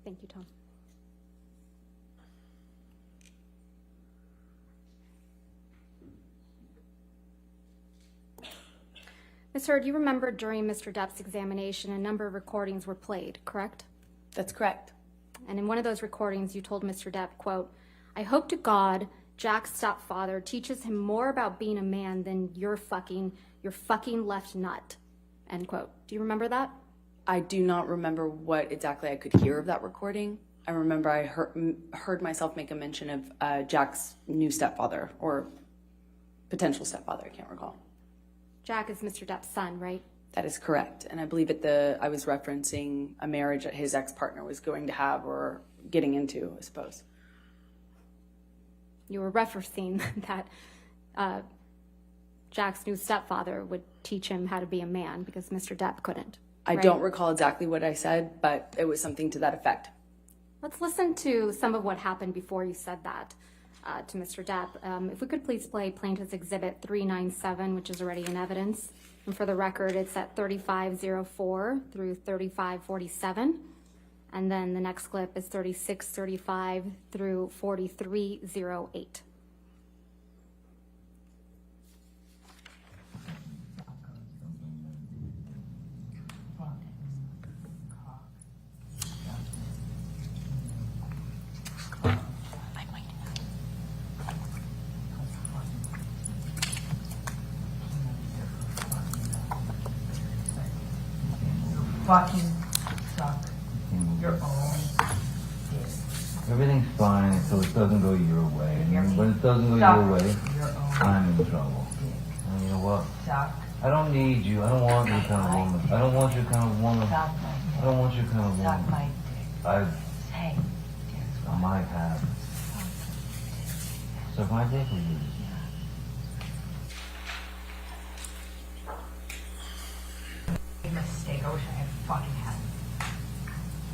Thank you, Tom. Ms. Hurd, you remember during Mr. Depp's examination, a number of recordings were played, correct? That's correct. And in one of those recordings, you told Mr. Depp, quote, "I hope to God Jack's stepfather teaches him more about being a man than your fucking left nut," end quote. Do you remember that? I do not remember what exactly I could hear of that recording. I remember I heard myself make a mention of Jack's new stepfather or potential stepfather. I can't recall. Jack is Mr. Depp's son, right? That is correct. And I believe I was referencing a marriage that his ex-partner was going to have or getting into, I suppose. You were referencing that Jack's new stepfather would teach him how to be a man because Mr. Depp couldn't. I don't recall exactly what I said, but it was something to that effect. Let's listen to some of what happened before you said that to Mr. Depp. If we could please play Plaintiff's Exhibit 397, which is already in evidence. And for the record, it's at 3504 through 3547. And then the next clip is 3635 through 4308. Fucking suck your own dick. Everything's fine until it doesn't go your way. And when it doesn't go your way, I'm in trouble. And you know what? Suck. I don't need you. I don't want your kind of woman. I don't want your kind of woman. Suck my dick. I don't want your kind of Suck woman. my dick. I Say, guess might have. Suck my dick with you. Big mistake. I wish I had fucking hadn't.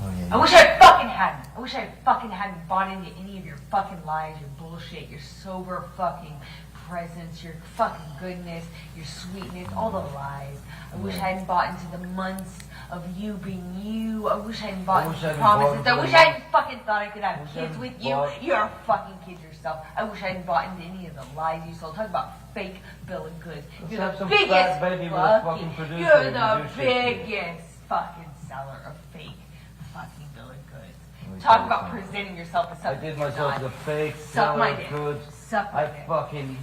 Oh, yeah, I wish I fucking hadn't. I wish I fucking hadn't bought into any of your fucking lies, your bullshit, your sober fucking presence, your fucking goodness, your sweetness, all the lies. I wish I hadn't bought into the months of you being you. I wish I hadn't bought into the promises. I wish I hadn't fucking thought I could have kids with you. You're a fucking kid yourself. I wish I hadn't bought into any of the lies you sold. Talk about fake bill of goods. You're the biggest fucking, you're the biggest fucking seller of fake fucking bill of goods. Talk about presenting yourself as something. I did myself as a fake Suck my seller dick. of goods. Suck my I dick. fucking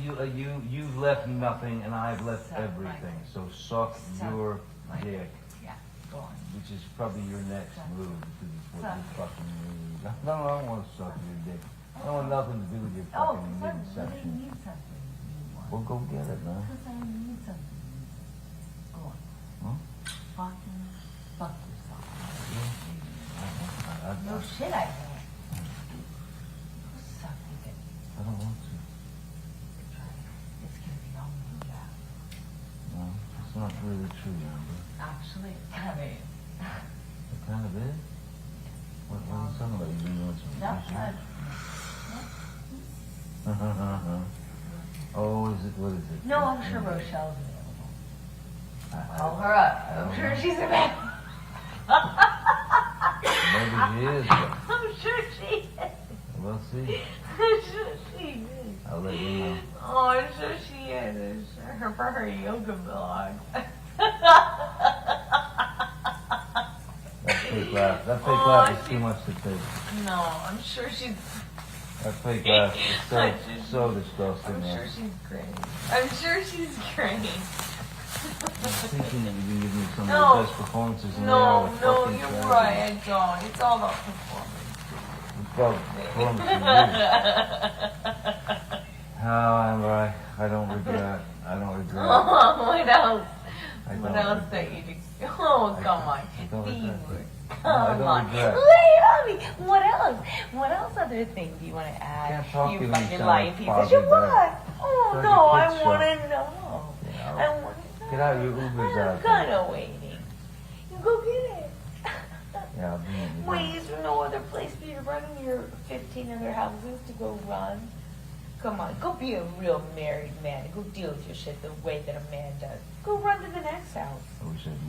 you've left nothing and I've left Suck my everything. dick. So suck your my dick. dick. Yeah, go on. Which is probably your next move, because it's what Suck you it. fucking move. No, I don't want to suck your dick. I don't want nothing to do with your Oh, fucking because I midsection. need something you want. Well, go get it, man. Because I need something. Go on. Huh? Fucking fuck yourself. I No shit, I don't. Go suck your dick. don't want to. It's gonna be on me, Jack. No, it's not really true, Amber. Actually, it kind of is. It kind of is. What are you talking about? You really want some No, shit? Oh, is it? What is it? no, I'm sure Rochelle's available. Call her up. I'm sure she's available. Maybe she is. But I'm sure she is. we'll see. I'm sure she is. I'll let you know. Oh, I'm sure she is. I'm sure her for her yoga blog. That fake laugh. That fake laugh is too much to take. No, I'm sure she's. That fake laugh is so disgusting. I'm man. sure she's great. I'm sure she's great. I'm thinking that you can give me some No. of the best performances in No, there. no, you're right. I don't. It's all about performance. It's about performance. How am I don't regret. I don't regret. Oh, what else? I What don't else that you do? Oh, come on. I don't Be regret. more. No, I Come don't on. regret. Lay on me. What else? What else other things do you want to add? Can't talk You to me, fucking sound lying like piece Bobby of shit. Bear. What? Oh, Like no, a I kid's want show. to know. Yeah, I want to know. Get out your Ubers out. I'm kind of waiting. You go get it. Yeah, I'll be in the Wait, is there no other place for you to run in your 15 other houses to go run? Come on, go be a real married man and go deal with your shit the way that a man does. Go run to the next house.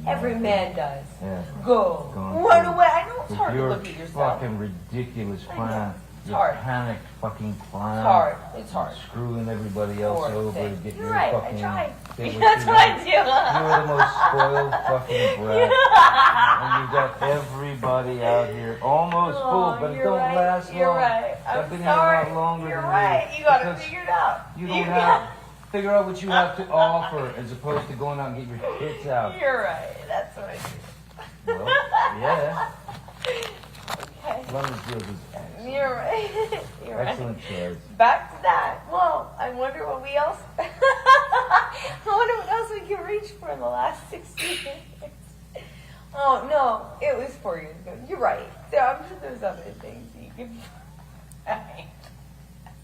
Every man does. Yeah. Go. Going Run through- away. I know it's with hard to your look at yourself. fucking ridiculous I know. plan. It's Your hard. panic fucking plan. It's hard. It's hard. Screwing everybody else Poor over thing. to get You're your right. fucking... I tried. get what That's you what I want. do. You're the most spoiled fucking brat. And you got everybody out here almost full, but it you're don't right. last You're long. right. I've I'm been sorry. here a lot longer You're than right. you. You got to because figure it out. You don't have... Figure out what you have to offer as opposed to going out and get your hits out. You're right. That's what I do. Well, yeah. Okay. As long as yours is excellent. You're right. You're right. Excellent choice. Back to that. Well, I wonder what we else. I wonder what else we can reach for in the last 6 years. Oh no, it was 4 years ago. You're right. I'm sure there's other things you can find.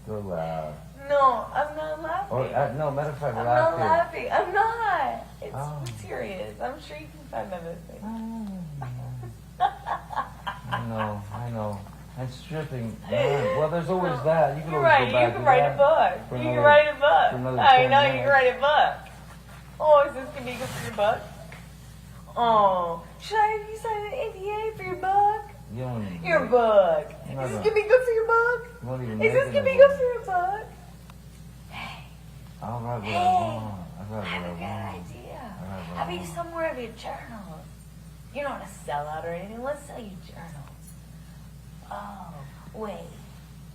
Go loud. No, I'm not laughing. Or, no, matter of fact, I'm laugh not here. laughing. I'm not. It's Oh. serious. I'm sure you can find other things. I know. And stripping, man. Well, there's always that. You can You're always right. go back You can to write that a book. for You can another- write a for book. another I 10 know you minutes. can write a book. Oh, is this gonna be good for your book? Oh, should I have you sign an NDA for your book? You don't even Your book. No, Is this no. gonna be good for your book? You won't even Is this make gonna it be a good book. for your book? Hey, I'll write what I Hey. want. I'll I have a write good what I want. idea. I have How about you one. somewhere of your journals? You don't want to sell out or anything. Let's sell you journals. Oh, wait.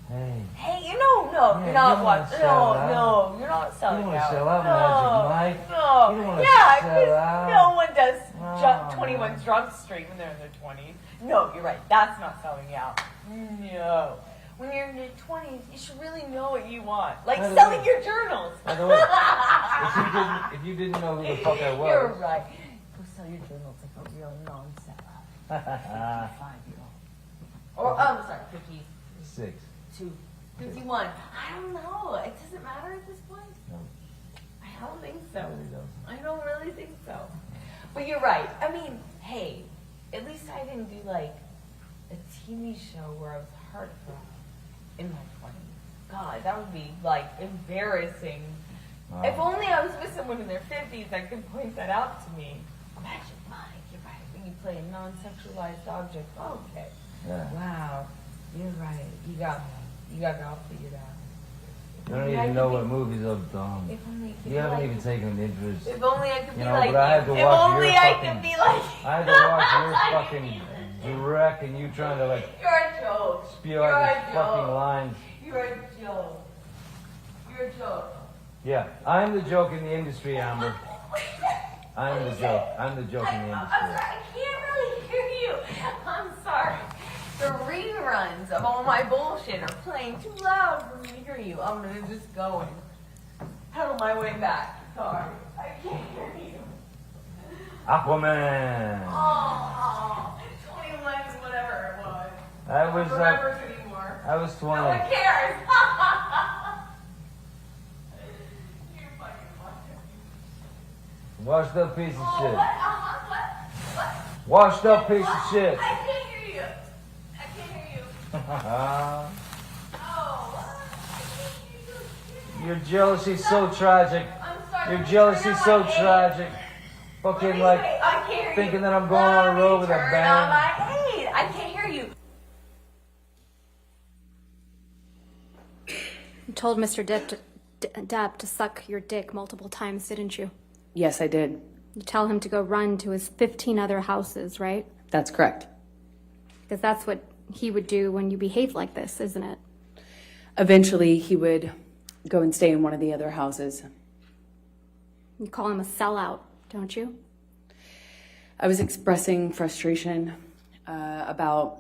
Hey. Hey, no, Yeah, you're you not don't watching. wanna sell out. No, you're not You selling don't wanna out. sell out, no, Magic Mike. No, You don't wanna yeah, sell 'cause out. no one does No, 21 man. Drug Street when they're in their 20s. No, you're right. That's not selling out. No. When you're in your 20s, you should really know what you want. Like By the selling way- your journals. By the way, if you didn't know who the fuck I was. You're right. Go sell your journals like a real non-sellout. 55-year-old. Or, I'm sorry, 6. 51. I don't know. It doesn't matter at this point. No, I don't think so. it really doesn't. I don't really think so. But you're right. I mean, hey, at least I didn't do like a TV show where I was heartbroken in my 20s. God, that would be like embarrassing. Wow. If only I was with someone in their 50s that could point that out to me. Imagine, Mike, you're right. When you play a non-sexualized object. Okay. Yeah. Wow. You're right. You got me. You got it all figured out. You don't Maybe I even know could what be- movies I've done. If only I could You be haven't like even taken an interest. If only I could be You know, like but I had you. to If watch only your I fucking- could be like you. I had to watch your fucking direct and you trying to like You're a joke. spew You're out a these fucking joke. lines. You're a joke. You're a joke. Yeah, I'm the joke in the industry, Amber. I'm the joke. I'm the joke in the I'm industry. sorry. I can't really hear you. I'm sorry. The reruns of all my bullshit are playing too loud for me to hear you. I'm gonna just go and pedal my way back. Sorry. I can't hear you. Aquaman. Oh, 21, whatever it was. I was I don't remember it anymore. I was 20. No one cares. You're fucking fucking. Washed up piece of Oh, shit. what? What? Washed up piece of shit. I can't hear you. I can't hear you. Oh, what? I can't hear you. Your jealousy's so tragic. I'm sorry. Your jealousy's so Turn on my tragic. aid. Fucking Wait, like I can't hear thinking you. that I'm going on a road with a Turn band. on my aid. I can't hear you. You told Mr. Depp to suck your dick multiple times, didn't you? Yes, I did. You tell him to go run to his 15 other houses, right? That's correct. Because that's what he would do when you behave like this, isn't it? Eventually, he would go and stay in one of the other houses. You call him a sellout, don't you? I was expressing frustration about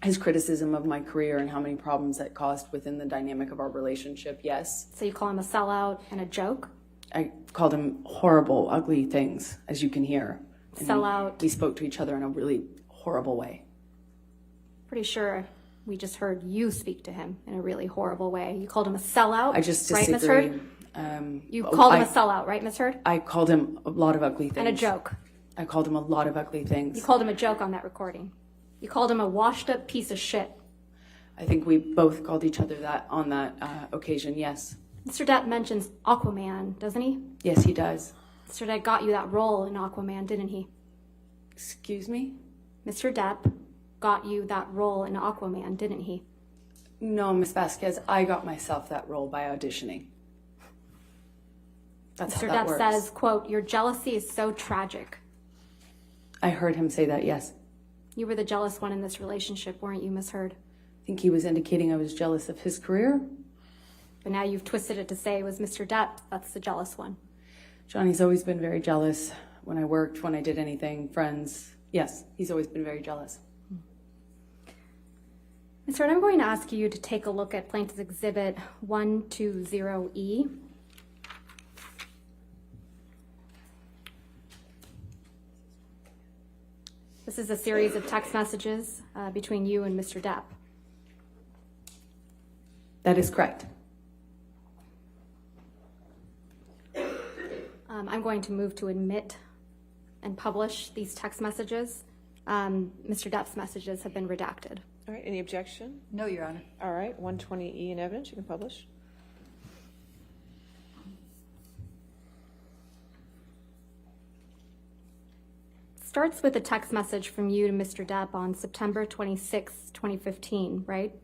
his criticism of my career and how many problems that caused within the dynamic of our relationship. Yes, So you call him a sellout and a joke? I called him horrible, ugly things, as you can hear. And Sellout. We spoke to each other in a really horrible way. Pretty sure we just heard you speak to him in a really horrible way. You called him a sellout, I just right, Miss disagree. Heard? You called him a sellout, right, Miss Heard? I called him a lot of ugly things. And a joke. I called him a lot of ugly things. You called him a joke on that recording. You called him a washed up piece of shit. I think we both called each other that on that occasion, yes. Mr. Depp mentions Aquaman, doesn't he? Yes, he does. Mr. Depp got you that role in Aquaman, didn't he? Excuse me? Mr. Depp got you that role in Aquaman, didn't he? No, Miss Vasquez, I got myself that role by auditioning. That's Mr. how that Depp works. says, quote, "Your jealousy is so tragic." I heard him say that, yes. You were the jealous one in this relationship, weren't you, Miss Heard? I think he was indicating I was jealous of his career. But now you've twisted it to say it was Mr. Depp that's the jealous one. Johnny's always been very jealous when I worked, when I did anything, friends. Yes, he's always been very jealous. Ms. Heard, I'm going to ask you to take a look at Plaintiff's Exhibit 120E. This is a series of text messages between you and Mr. Depp. That is correct. I'm going to move to admit and publish these text messages. Mr. Depp's messages have been redacted. All right, any objection? No, Your Honor. All right, 120E in evidence, you can publish. Starts with a text message from you to Mr. Depp on September 26, 2015, right?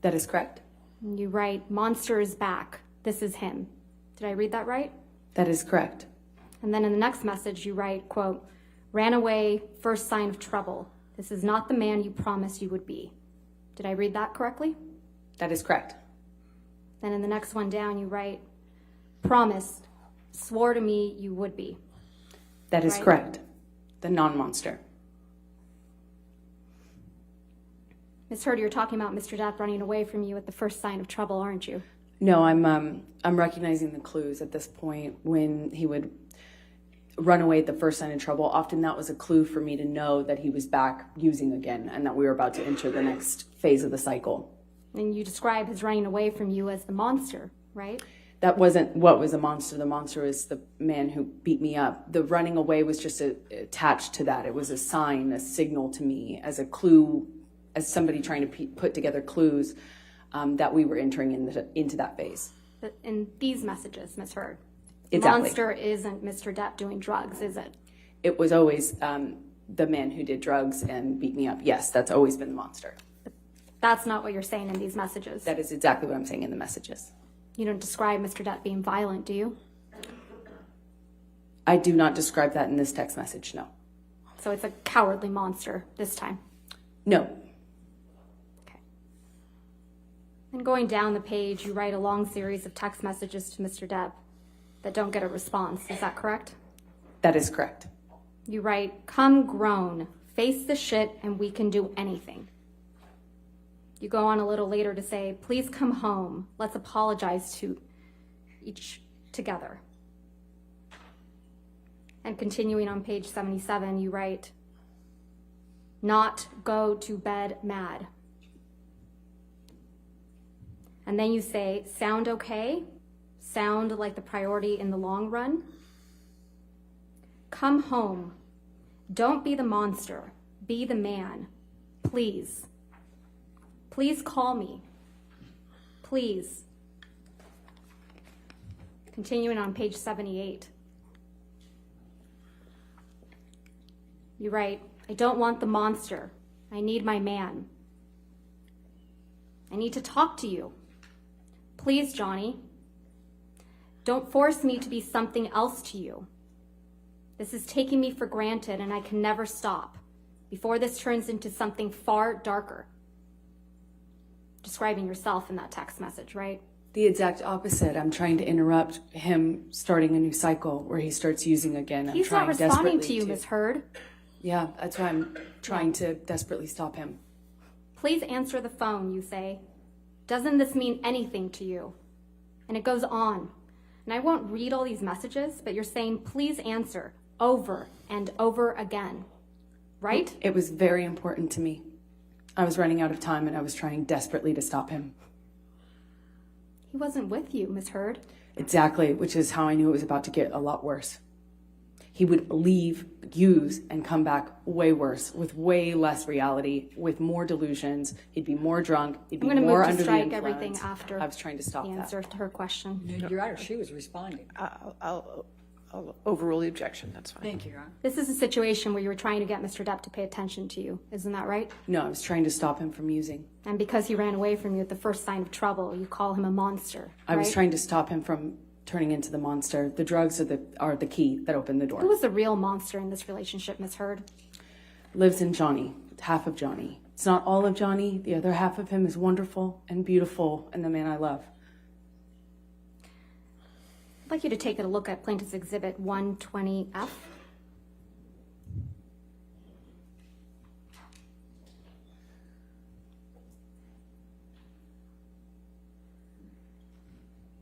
That is correct. And you write, "Monster is back. This is him." Did I read that right? That is correct. And then in the next message, you write, quote, "Ran away, first sign of trouble. This is not the man you promised you would be." Did I read that correctly? That is correct. Then in the next one down, you write, "Promised, swore to me you would be." That is Right. correct. The non-monster. Ms. Heard, you're talking about Mr. Depp running away from you at the first sign of trouble, aren't you? No, I'm recognizing the clues at this point. When he would run away at the first sign of trouble, often that was a clue for me to know that he was back using again and that we were about to enter the next phase of the cycle. And you describe his running away from you as the monster, right? That wasn't what was a monster. The monster was the man who beat me up. The running away was just attached to that. It was a sign, a signal to me, as a clue, as somebody trying to put together clues that we were entering into that phase. But in these messages, Ms. Heard, the Exactly. monster isn't Mr. Depp doing drugs, is it? It was always the man who did drugs and beat me up. Yes, that's always been the monster. That's not what you're saying in these messages. That is exactly what I'm saying in the messages. You don't describe Mr. Depp being violent, do you? I do not describe that in this text message, no. So it's a cowardly monster this time. No. Okay. And going down the page, you write a long series of text messages to Mr. Depp that don't get a response. Is that correct? That is correct. You write, "Come grown, face the shit, and we can do anything." You go on a little later to say, "Please come home. Let's apologize to each together." And continuing on page 77, you write, "Not go to bed mad." And then you say, "Sound okay? Sound like the priority in the long run? Come home. Don't be the monster. Be the man. Please. Please call me. Please." Continuing on page 78. You write, "I don't want the monster. I need my man. I need to talk to you. Please, Johnny. Don't force me to be something else to you. This is taking me for granted and I can never stop before this turns into something far darker." Describing yourself in that text message, right? The exact opposite. I'm trying to interrupt him starting a new cycle where he starts using again. He's not responding to you, Ms. Heard. Yeah, that's why I'm trying to desperately stop him. "Please answer the phone," you say. "Doesn't this mean anything to you?" And it goes on. And I won't read all these messages, but you're saying, "Please answer," over and over again. Right? It was very important to me. I was running out of time and I was trying desperately to stop him. He wasn't with you, Ms. Heard. Exactly, which is how I knew it was about to get a lot worse. he would leave, use, and come back way worse, with way less reality, with more delusions. He'd be more drunk. He'd be I'm going to more move to under the strike influence. everything after I was trying to stop the that. answer to her question. Your Honor, she was responding. I'll overrule the objection. That's fine. Thank you, Your Honor. This is a situation where you were trying to get Mr. Depp to pay attention to you. Isn't that right? No, I was trying to stop him from using. And because he ran away from you at the first sign of trouble, you call him a monster, I was right? trying to stop him from turning into the monster. The drugs are the key that opened the door. Who was the real monster in this relationship, Ms. Heard? Lives in Johnny, half of Johnny. It's not all of Johnny. The other half of him is wonderful and beautiful and the man I love. I'd like you to take a look at Plaintiff's Exhibit 120F.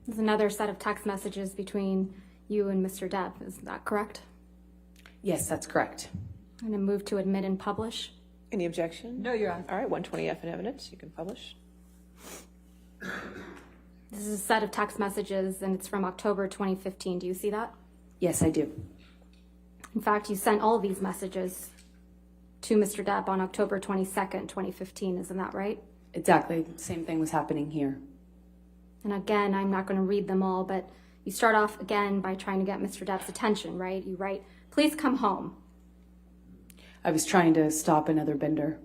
There's another set of text messages between you and Mr. Depp. Is that correct? Yes, that's correct. I'm going to move to admit and publish. Any objection? No, Your Honor. All right, 120F in evidence. You can publish. This is a set of text messages, and it's from October 2015. Do you see that? Yes, I do. In fact, you sent all of these messages to Mr. Depp on October 22nd, 2015. Isn't that right? Exactly. Same thing was happening here. And again, I'm not going to read them all, but you start off again by trying to get Mr. Depp's attention, right? You write, "Please come home." I was trying to stop another bender.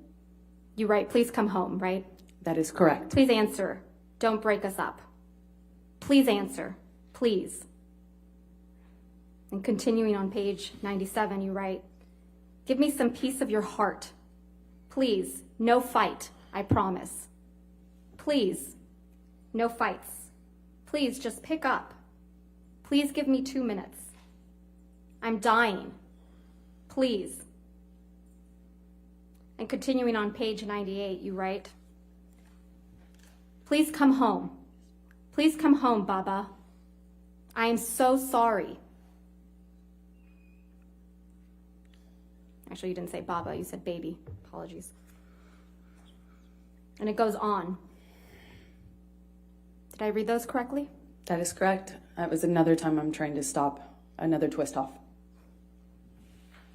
You write, "Please come home," right? That is correct. "Please answer. Don't break us up. Please answer. Please." And continuing on page 97, you write, "Give me some piece of your heart. Please, no fight, I promise. Please, no fights. Please, just pick up. Please give me 2 minutes. I'm dying. Please." And continuing on page 98, you write, "Please come home. Please come home, Baba. I am so sorry." Actually, you didn't say Baba, you said baby. Apologies. And it goes on. Did I read those correctly? That is correct. That was another time I'm trying to stop another twist off.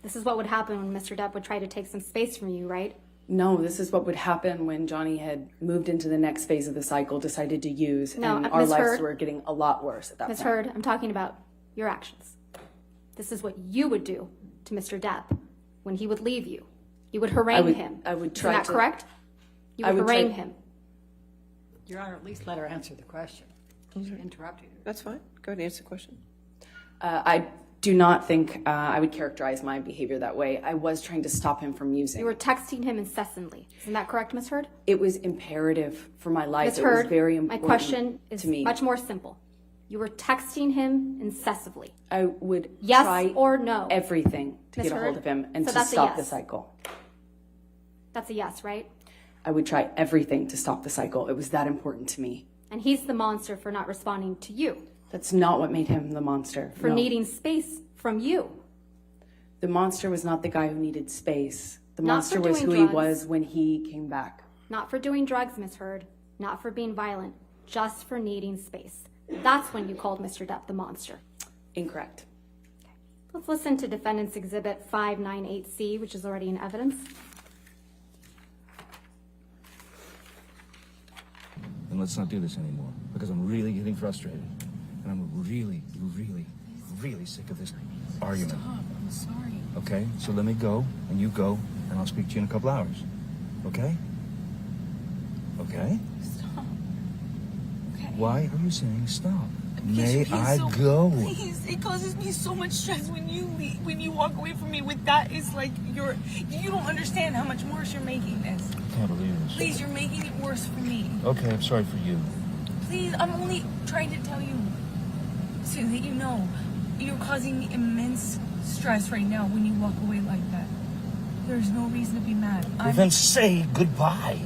This is what would happen when Mr. Depp would try to take some space from you, right? No, this is what would happen when Johnny had moved into the next phase of the cycle, decided to use, No, and our Ms. lives Heard. were getting a lot worse at that Ms. point. Heard, I'm talking about your actions. This is what you would do to Mr. Depp when he would leave you. You would harangue him. I would try Isn't that to- correct? You I would would try- harangue him. Your Honor, at least let her answer the question. She interrupted you. That's fine. Go ahead and answer the question. I do not think I would characterize my behavior that way. I was trying to stop him from using. You were texting him incessantly. Isn't that correct, Ms. Heard? It was imperative for my life. Ms. It was Heard, very my important question is to me. much more simple. You were texting him incessantly. I would Yes try or no? everything to Ms. get a hold Heard? of him and So to that's a stop the yes. cycle. That's a yes, right? I would try everything to stop the cycle. It was that important to me. And he's the monster for not responding to you, That's not what made him the monster. for No. needing space from you. The monster was not the guy who needed space. The Not monster for was doing who drugs. he was when he came back. Not for doing drugs, Ms. Heard. Not for being violent. Just for needing space. That's when you called Mr. Depp the monster. Incorrect. Let's listen to Defendant's Exhibit 598C, which is already in evidence. And let's not do this anymore, because I'm really getting frustrated. And I'm really, really, really sick of this argument. Stop, I'm sorry. Okay? So let me go, and you go, and I'll speak to you in a couple hours. Okay? Okay? Stop. Okay. Why are you saying stop? Because May you're being I so, go? Please, it causes me so much stress when you leave, when you walk away from me with that. It's like you don't understand how much worse you're making this. I can't believe this. Please, you're making it worse for me. Okay, I'm sorry for you. Please, I'm only trying to tell you so that you know you're causing me immense stress right now when you walk away like that. There's no reason to be mad. Well, then say goodbye.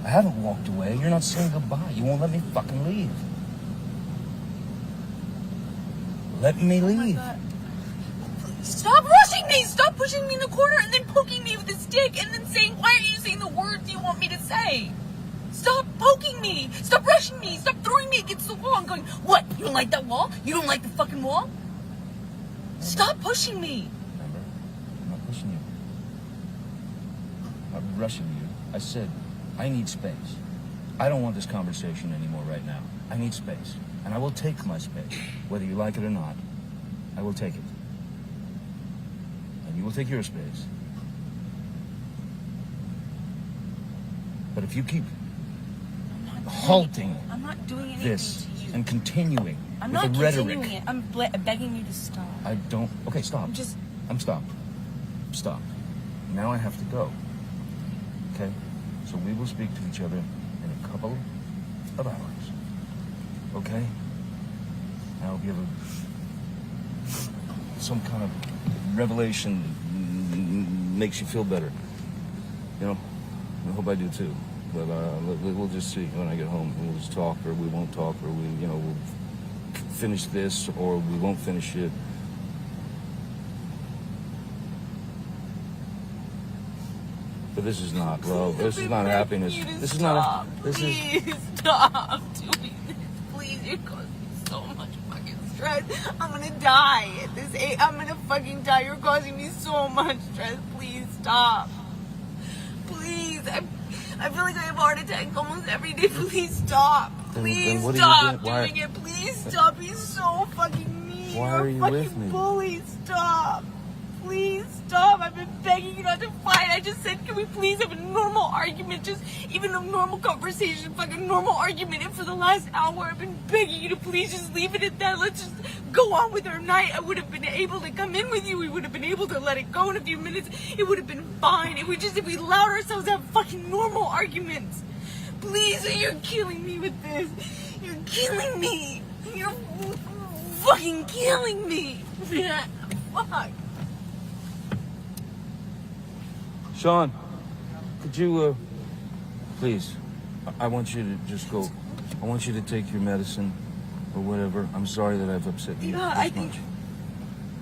I haven't walked away. You're not saying goodbye. You won't let me fucking leave. Let me Oh my leave. God. Stop rushing me! Stop pushing me in the corner and then poking me with a stick and then saying, why are you saying the words you want me to say? Stop poking me! Stop rushing me! Stop throwing me against the wall and going, what? You don't like that wall? You don't like the fucking wall? Stop pushing me. Remember? I'm not pushing you. I'm not rushing you. I said, I need space. I don't want this conversation anymore right now. I need space. And I will take my space. Whether you like it or not, I will take it. And you will take your space. But if you keep halting I'm not doing anything this to you. and continuing I'm with not the rhetoric, continuing it. I'm begging you to stop. I don't. Okay, stop. I'm stopped. Stop. Now I have to go. Okay? So we will speak to each other in a couple of hours. Okay? I hope you have some kind of revelation that makes you feel better. You know? I hope I do too. But we'll just see when I get home. We'll just talk, or we won't talk, or we'll finish this, or we won't finish it. But this is not love. This is not happiness. This is not. Please stop doing this. Please, you're causing me so much fucking stress. I'm gonna die at this age. I'm gonna fucking die. You're causing me so much stress. Please stop. Please, I feel like I have a heart attack almost every day. Please stop. Please what are you stop doing? doing it. Please stop. He's so fucking mean. Why You're are you a fucking with me? bully. Stop. Please stop. I've been begging you not to fight. I just said, can we please have a normal argument? Just even a normal conversation, fucking normal argument. And for the last hour, I've been begging you to please just leave it at that. Let's just go on with our night. I would have been able to come in with you. We would have been able to let it go in a few minutes. It would have been fine. If we allowed ourselves to have fucking normal arguments. Please, you're killing me with this. You're killing me. You're fucking killing me. Fuck. Sean, could you, please, I want you to just go. I want you to take your medicine or whatever. I'm sorry that I've upset you Yeah, this I think. much.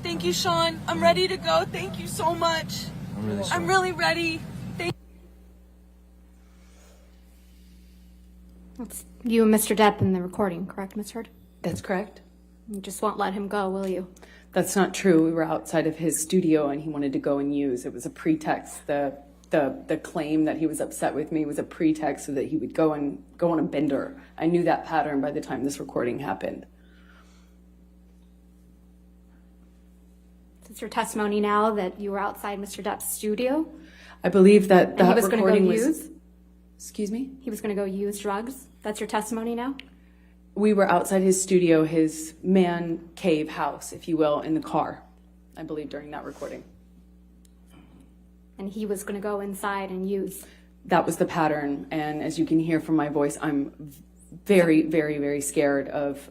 Thank you, Sean. I'm ready to go. Thank you so much. I'm really sorry. I'm really ready. Thank It's you and Mr. Depp in the recording, correct, Ms. Heard? That's correct. You just won't let him go, will you? That's not true. We were outside of his studio and he wanted to go and use. It was a pretext. The claim that he was upset with me was a pretext so that he would go on a bender. I knew that pattern by the time this recording happened. Is your testimony now that you were outside Mr. Depp's studio? I believe that And he that was going to go recording was. use? Excuse me? He was going to go use drugs? That's your testimony now? We were outside his studio, his man cave house, if you will, in the car, I believe, during that recording. And he was going to go inside and use? That was the pattern. And as you can hear from my voice, I'm very, very, very scared of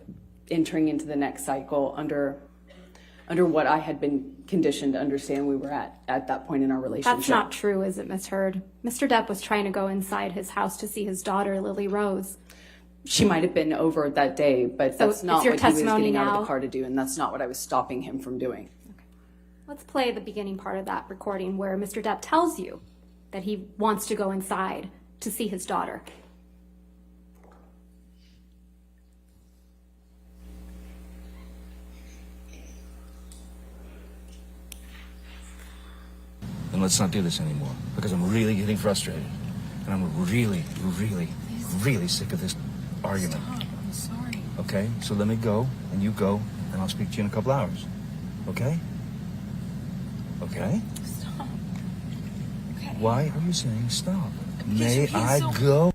entering into the next cycle under what I had been conditioned to understand we were at that point in our relationship. That's not true, is it, Ms. Heard? Mr. Depp was trying to go inside his house to see his daughter, Lily Rose. She might have been over that day, but So that's not it's your what he was testimony getting out of now? the car to do, and that's not what I was stopping him from doing. Let's play the beginning part of that recording where Mr. Depp tells you that he wants to go inside to see his daughter. And let's not do this anymore, because I'm really getting frustrated. And I'm really, really, really sick of this argument. Stop. I'm sorry. Okay? So let me go, and you go, and I'll speak to you in a couple hours. Okay? Okay? Stop. Okay. Why are you saying stop? Because May you're being I so- go?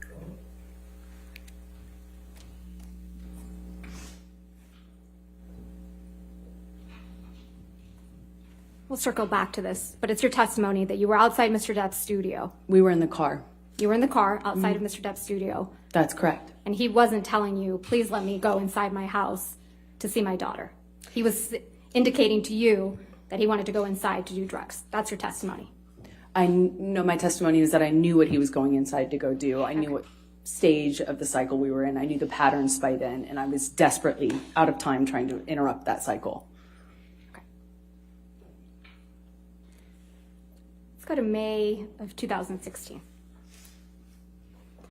We'll circle back to this, but it's your testimony that you were outside Mr. Depp's studio. We were in the car. You were in the car outside of Mr. Depp's studio, That's correct. and he wasn't telling you, please let me go inside my house to see my daughter. He was indicating to you that he wanted to go inside to do drugs. That's your testimony. I know my testimony is that I knew what he was going inside to go do. I knew what stage of the cycle we were in. I knew the patterns by then, and I was desperately out of time trying to interrupt that cycle. Let's go to May of 2016.